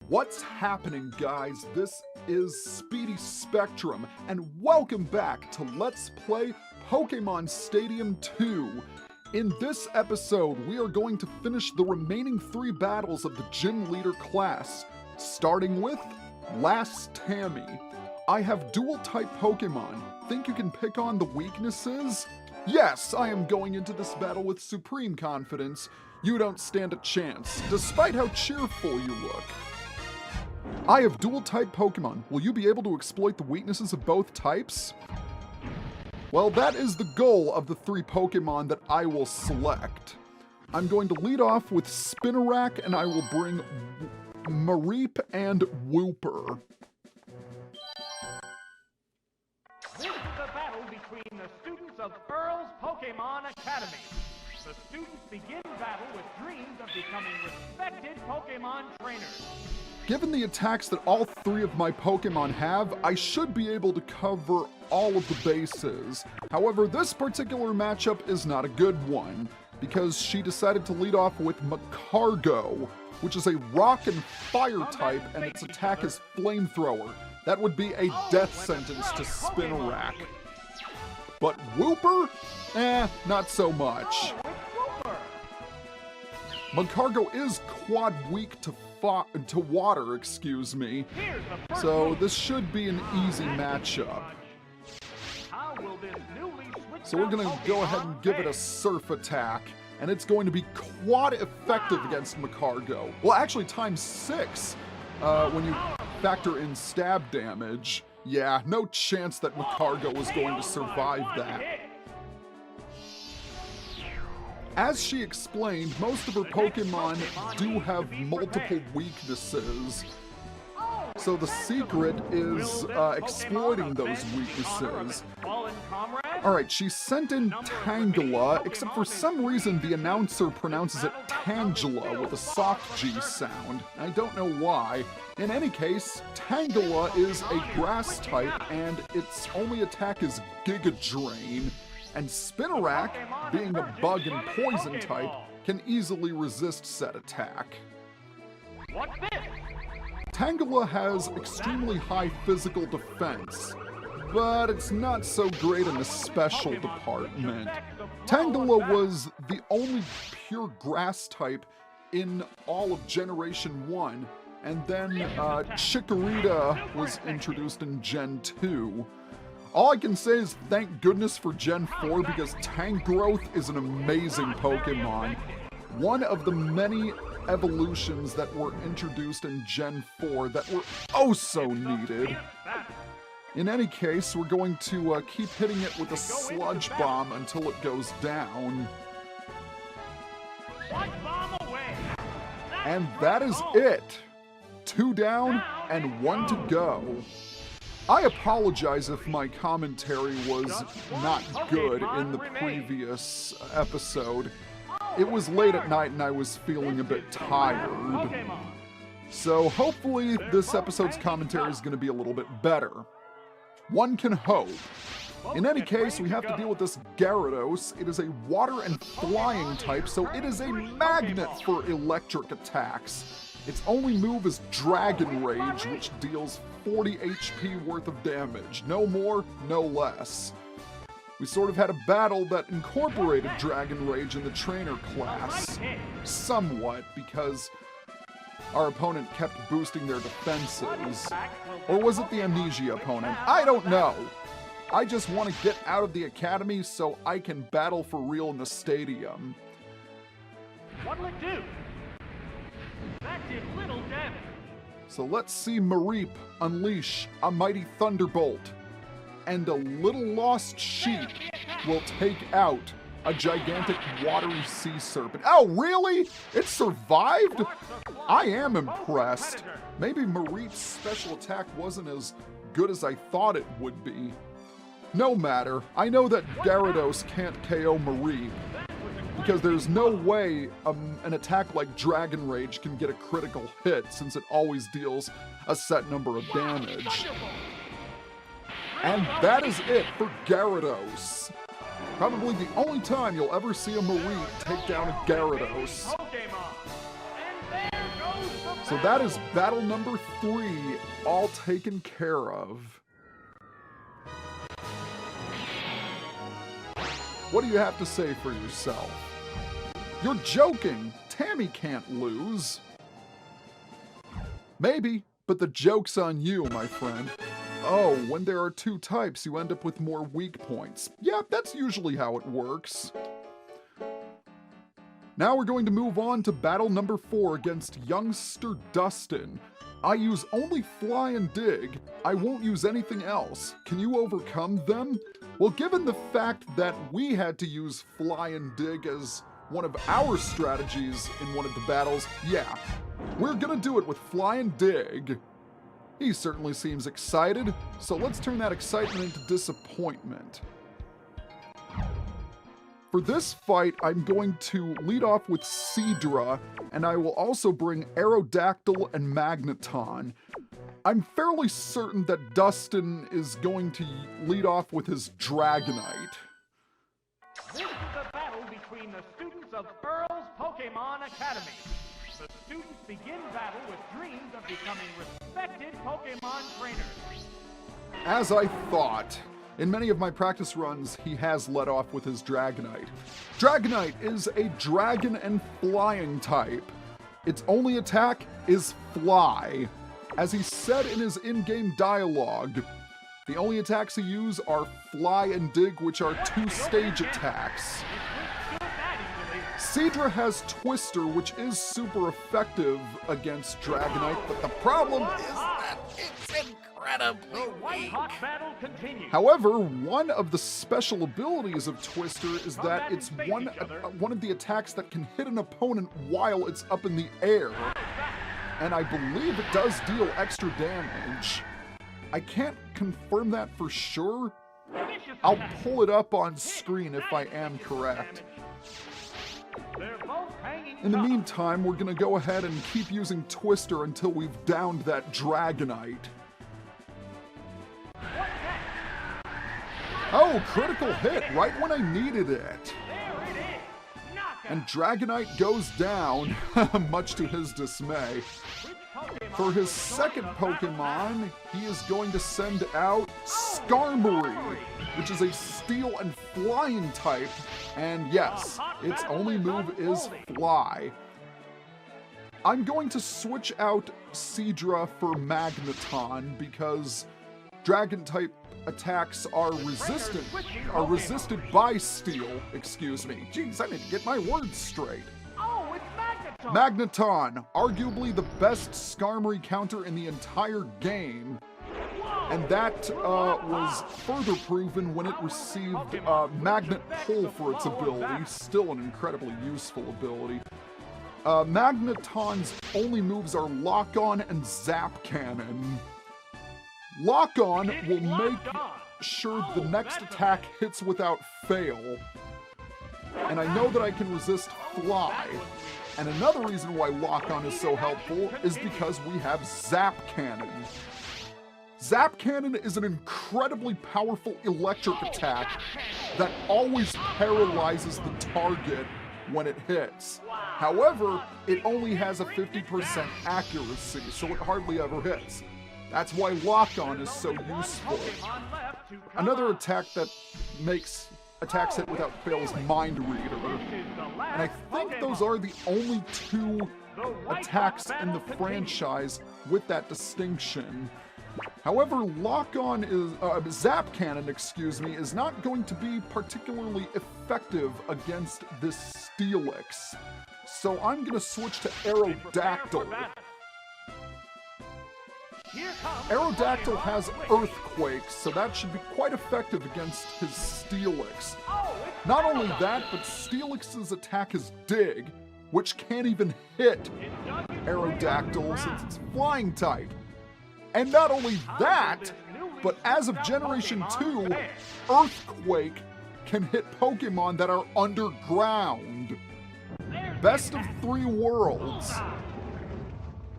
What's happening, guys? This is Speedy Spectrum, and welcome back to Let's Play Pokémon Stadium 2. In this episode, we are going to finish the remaining 3 battles of the Gym Leader class, starting with Last Tammy. I have dual-type Pokémon. Think you can pick on the weaknesses? Yes, I am going into this battle with supreme confidence. You don't stand a chance, despite how cheerful you look. I have dual-type Pokémon. Will you be able to exploit the weaknesses of both types? Well, that is the goal of the 3 Pokémon that I will select. I'm going to lead off with Spinarak, and I will bring Mareep and Wooper. This is a battle between the students of Earl's Pokémon Academy. The students begin battle with dreams of becoming respected Pokémon trainers. Given the attacks that all 3 of my Pokémon have, I should be able to cover all of the bases. However, this particular matchup is not a good one, because she decided to lead off with Macargo, which is a rock and fire type, and its attack is Flamethrower. That would be a death sentence to Spinarak. But Wooper? Not so much. Magcargo is quad weak to water, excuse me. So this should be an easy matchup. So we're going to go ahead and give it a surf attack, and it's going to be quad effective against Magcargo. Well, actually times 6 when you factor in stab damage. Yeah, no chance that Magcargo was going to survive that. As she explained, most of her Pokémon do have multiple weaknesses. So the secret is exploiting those weaknesses. Alright, she sent in Tangela, except for some reason the announcer pronounces it Tangela with a soft G sound. I don't know why. In any case, Tangela is a grass type, and its only attack is Giga Drain. And Spinarak, being a bug and poison type, can easily resist said attack. Tangela has extremely high physical defense, but it's not so great in the special department. Tangela was the only pure grass type in all of Generation 1, and then Chikorita was introduced in Gen 2. All I can say is thank goodness for Gen 4, because Tangrowth is an amazing Pokemon. One of the many evolutions that were introduced in Gen 4 that were oh so needed. In any case, we're going to keep hitting it with a Sludge Bomb until it goes down. And that is it. 2 down and 1 to go. I apologize if my commentary was not good in the previous episode. It was late at night and I was feeling a bit tired. So hopefully this episode's commentary is going to be a little bit better. One can hope. In any case, we have to deal with this Gyarados. It is a water and flying type, so it is a magnet for electric attacks. Its only move is Dragon Rage, which deals 40 HP worth of damage. No more, no less. We sort of had a battle that incorporated Dragon Rage in the trainer class. Somewhat, because our opponent kept boosting their defenses. Or was it the Amnesia opponent? I don't know. I just want to get out of the academy so I can battle for real in the stadium. What'll it do? That did little damage. So let's see Mareep unleash a mighty thunderbolt, and a little lost sheep will take out a gigantic watery sea serpent. Oh, really? It survived? I am impressed. Maybe Mareep's special attack wasn't as good as I thought it would be. No matter, I know that Gyarados can't KO Mareep, because there's no way an attack like Dragon Rage can get a critical hit, since it always deals a set number of damage. And that is it for Gyarados. Probably the only time you'll ever see a Mareep take down a Gyarados. So that is battle number 3, all taken care of. What do you have to say for yourself? You're joking! Tammy can't lose. Maybe, but the joke's on you, my friend. Oh, when there are 2 types, you end up with more weak points. Yeah, that's usually how it works. Now we're going to move on to battle number 4 against Youngster Dustin. I use only Fly and Dig. I won't use anything else. Can you overcome them? Well, given the fact that we had to use Fly and Dig as one of our strategies in one of the battles, yeah, we're gonna do it with Fly and Dig. He certainly seems excited, so let's turn that excitement into disappointment. For this fight, I'm going to lead off with Seadra, and I will also bring Aerodactyl and Magneton. I'm fairly certain that Dustin is going to lead off with his Dragonite. This is a battle between the students of Earl's Pokémon Academy. The students begin battle with dreams of becoming respected Pokémon trainers. As I thought, in many of my practice runs, he has led off with his Dragonite. Dragonite is a dragon and flying type. Its only attack is Fly. As he said in his in-game dialogue, the only attacks he uses are Fly and Dig, which are 2-stage attacks. Seadra has Twister, which is super effective against Dragonite, but the problem is that it's incredibly weak. However, one of the special abilities of Twister is that it's one of the attacks that can hit an opponent while it's up in the air. And I believe it does deal extra damage. I can't confirm that for sure. I'll pull it up on screen if I am correct. In the meantime, we're gonna go ahead and keep using Twister until we've downed that Dragonite. Oh, critical hit right when I needed it. And Dragonite goes down, much to his dismay. For his second Pokemon, he is going to send out Skarmory, which is a Steel and Flying type, and yes, its only move is Fly. I'm going to switch out Seadra for Magneton because Dragon type attacks are resisted by Steel. Excuse me. Jeez, I need to get my words straight. Oh, it's Magneton! Magneton, arguably the best Skarmory counter in the entire game. And that was further proven when it received Magnet Pull for its ability, still an incredibly useful ability. Magneton's only moves are Lock On and Zap Cannon. Lock On will make sure the next attack hits without fail. And I know that I can resist Fly. And another reason why Lock On is so helpful is because we have Zap Cannon. Zap Cannon is an incredibly powerful electric attack that always paralyzes the target when it hits. However, it only has a 50% accuracy, so it hardly ever hits. That's why Lock On is so useful. Another attack that makes attacks hit without fail is Mind Reader. And I think those are the only 2 attacks in the franchise with that distinction. However, Lock-On is, Zap Cannon, excuse me, is not going to be particularly effective against this Steelix. So I'm going to switch to Aerodactyl. Aerodactyl has Earthquake, so that should be quite effective against his Steelix. Not only that, but Steelix's attack is Dig, which can't even hit Aerodactyl since it's Flying type. And not only that, but as of Generation 2, Earthquake can hit Pokemon that are underground. Best of 3 worlds.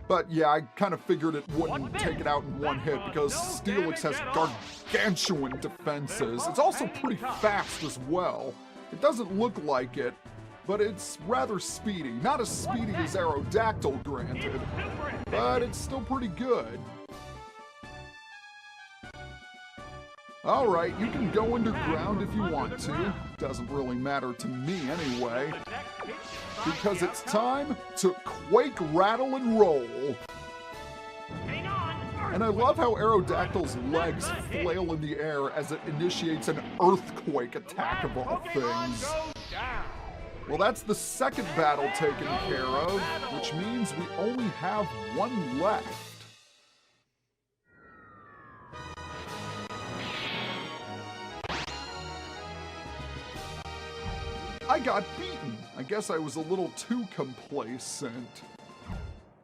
But yeah, I kind of figured it wouldn't take it out in one hit because Steelix has gargantuan defenses. It's also pretty fast as well. It doesn't look like it, but it's rather speedy. Not as speedy as Aerodactyl, granted. but it's still pretty good. Alright, you can go underground if you want to. Doesn't really matter to me anyway. Because it's time to quake, rattle, and roll. And I love how Aerodactyl's legs flail in the air as it initiates an earthquake attack of all things. Well, that's the second battle taken care of, which means we only have one left. I got beaten. I guess I was a little too complacent.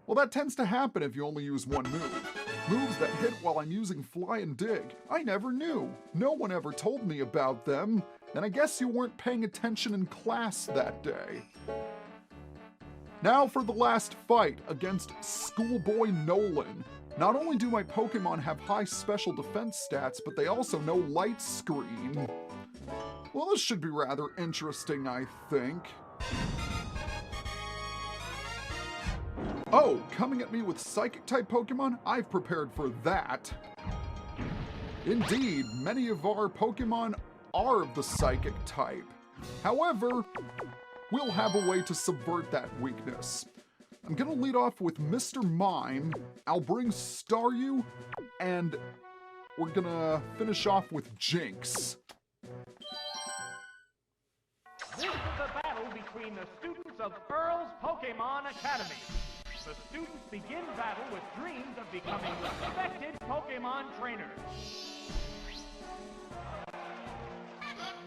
Well, that tends to happen if you only use one move. Moves that hit while I'm using Fly and Dig. I never knew. No one ever told me about them. And I guess you weren't paying attention in class that day. Now for the last fight against Schoolboy Nolan. Not only do my Pokemon have high special defense stats, but they also know Light Screen. Well, this should be rather interesting, I think. Oh, coming at me with Psychic-type Pokemon? I've prepared for that. Indeed, many of our Pokemon are of the Psychic type. However, we'll have a way to subvert that weakness. I'm gonna lead off with Mr. Mime. I'll bring Staryu, and we're gonna finish off with Jynx. This is a battle between the students of Earl's Pokémon Academy. The students begin battle with dreams of becoming respected Pokémon trainers.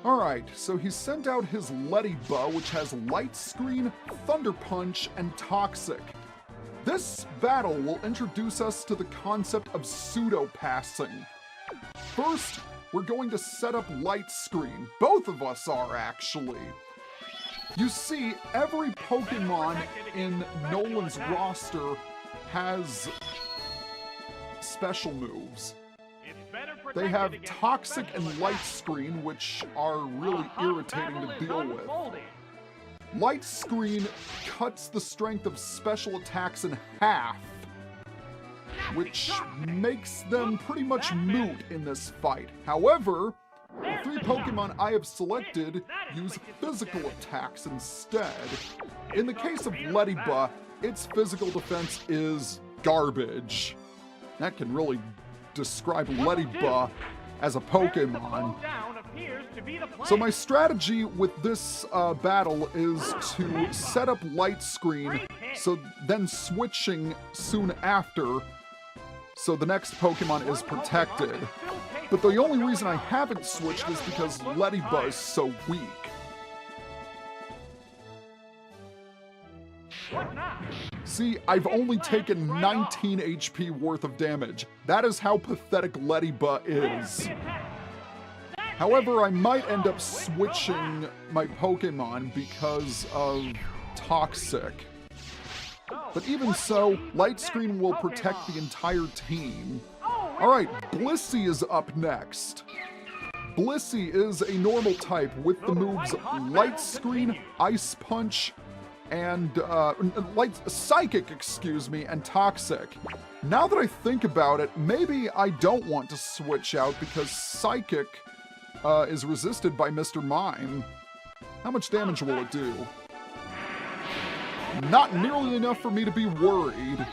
Alright, so he sent out his Leddyba, which has Light Screen, Thunder Punch, and Toxic. This battle will introduce us to the concept of Pseudo-passing. First, we're going to set up Light Screen. Both of us are, actually. You see, every Pokemon in Nolan's roster has special moves. They have Toxic and Light Screen, which are really irritating to deal with. Light Screen cuts the strength of special attacks in half, which makes them pretty much moot in this fight. However, the three Pokemon I have selected use physical attacks instead. In the case of Leddyba, its physical defense is garbage. That can really describe Leddyba as a Pokemon. So my strategy with this battle is to set up Light Screen, so then switching soon after, so the next Pokemon is protected. But the only reason I haven't switched is because Leddyba is so weak. See, I've only taken 19 HP worth of damage. That is how pathetic Leddyba is. However, I might end up switching my Pokemon because of Toxic. But even so, Light Screen will protect the entire team. Alright, Blissey is up next. Blissey is a normal type with the moves Light Screen, Ice Punch, and Psychic, and Toxic. Now that I think about it, maybe I don't want to switch out because Psychic is resisted by Mr. Mime. How much damage will it do? Not nearly enough for me to be worried,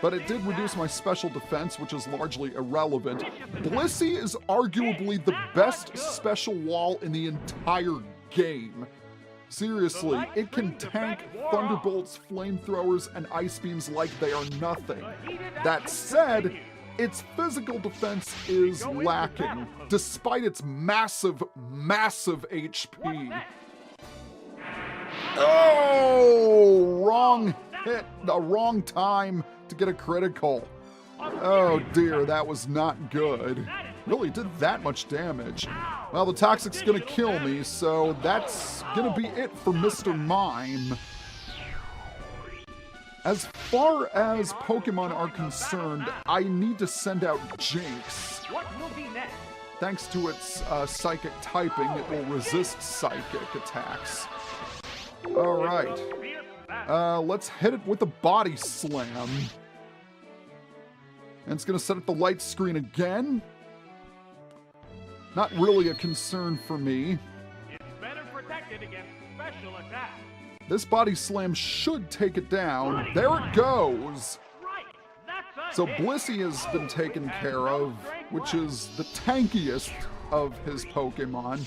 but it did reduce my special defense, which is largely irrelevant. Blissey is arguably the best special wall in the entire game. Seriously, it can tank Thunderbolts, Flamethrowers, and Ice Beams like they are nothing. That said, its physical defense is lacking, despite its massive, massive HP. Oh, wrong hit, the wrong time to get a critical. Oh dear, that was not good. Really did that much damage. Well, the Toxic's gonna kill me, so that's gonna be it for Mr. Mime. As far as Pokemon are concerned, I need to send out Jynx. Thanks to its psychic typing, it will resist psychic attacks. Alright. Let's hit it with a Body Slam. And it's going to set up the light screen again. Not really a concern for me. It's better protected against special attacks. This body slam should take it down. There it goes. Right, that's a So hit. Blissey has been taken care of, which is the tankiest of his Pokemon.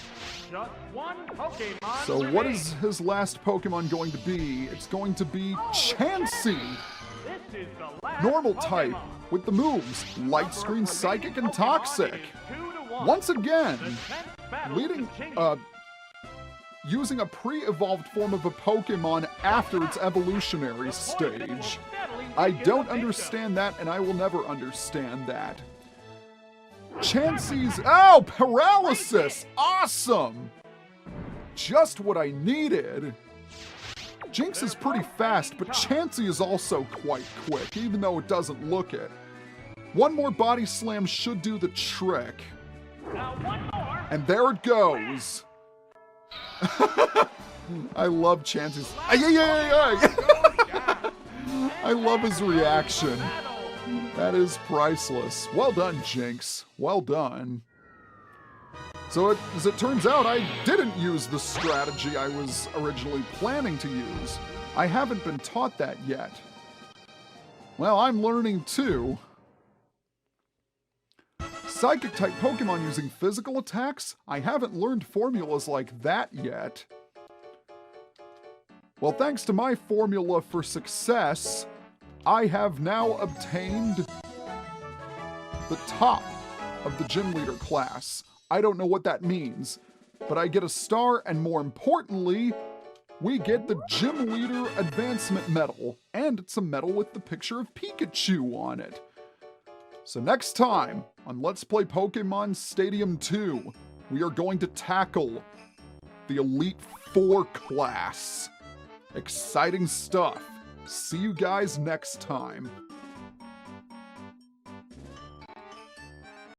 Just one Pokemon So what remains. is his last Pokemon going to be? It's going to be Chansey. This is the last Normal Pokemon. type with the moves Light Screen, Psychic, and Toxic. Once again, leading, using a pre-evolved form of a Pokemon after its evolutionary stage. I don't understand that, and I will never understand that. Chansey's, oh, paralysis! Awesome! Just what I needed. Jynx is pretty fast, but Chansey is also quite quick, even though it doesn't look it. One more body slam should do the trick. Now one more. And there it goes. I love Chansey's. Ay, ay, ay, ay. I love his reaction. That is priceless. Well done, Jynx. Well done. So as it turns out, I didn't use the strategy I was originally planning to use. I haven't been taught that yet. Well, I'm learning too. Psychic-type Pokemon using physical attacks? I haven't learned formulas like that yet. Well, thanks to my formula for success, I have now obtained the top of the Gym Leader class. I don't know what that means, but I get a star, and more importantly, we get the Gym Leader Advancement Medal, and it's a medal with the picture of Pikachu on it. So next time on Let's Play Pokemon Stadium 2, we are going to tackle the Elite Four class. Exciting stuff. See you guys next time.